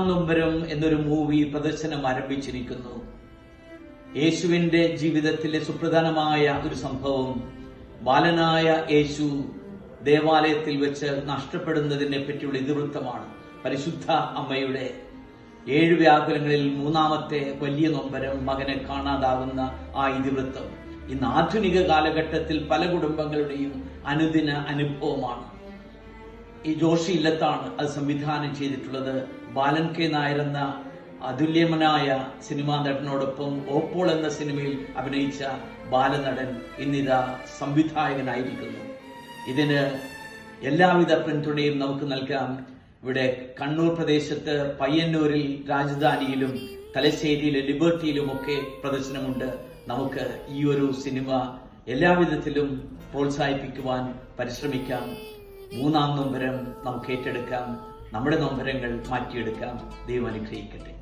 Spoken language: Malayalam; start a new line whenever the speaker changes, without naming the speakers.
നൊമ്പരം എന്നൊരു മൂവി പ്രദർശനം ആരംഭിച്ചിരിക്കുന്നു. യേശുവിന്റെ ജീവിതത്തിലെ സുപ്രധാനമായ ഒരു സംഭവം, ബാലനായ യേശു ദേവാലയത്തിൽ വെച്ച് നഷ്ടപ്പെടുന്നതിനെ പറ്റിയുള്ള ഇതിവൃത്തമാണ്. പരിശുദ്ധ അമ്മയുടെ 7 വ്യാകുലങ്ങളിൽ 3ാമത്തെ വലിയ നൊമ്പരം, മകനെ കാണാതാകുന്ന ആ ഇതിവൃത്തം ഇന്ന് ആധുനിക കാലഘട്ടത്തിൽ പല കുടുംബങ്ങളുടെയും അനുദിന അനുഭവമാണ്. ഈ ജോഷി ഇല്ലത്താണ് അത് സംവിധാനം ചെയ്തിട്ടുള്ളത്. ബാലൻ കെ നായർ എന്ന അതുല്യമനായ സിനിമാ നടനോടൊപ്പം ഓപ്പോൾ എന്ന സിനിമയിൽ അഭിനയിച്ച ബാലനടൻ ഇന്നിതാ സംവിധായകനായിരിക്കുന്നു. ഇതിന് എല്ലാവിധ പിന്തുണയും നമുക്ക് നൽകാം. ഇവിടെ കണ്ണൂർ പ്രദേശത്ത് പയ്യന്നൂരിൽ, രാജധാനിയിലും, തലശ്ശേരിയിലും, ലിബർട്ടിയിലുമൊക്കെ പ്രദർശനമുണ്ട്. നമുക്ക് ഈ ഒരു സിനിമ എല്ലാവിധത്തിലും പ്രോത്സാഹിപ്പിക്കുവാൻ പരിശ്രമിക്കാം. 3ാം നൊമ്പരം നമുക്ക് ഏറ്റെടുക്കാം. നമ്മുടെ നൊമ്പരങ്ങൾ മാറ്റിയെടുക്കാം. ദൈവം അനുഗ്രഹിക്കട്ടെ.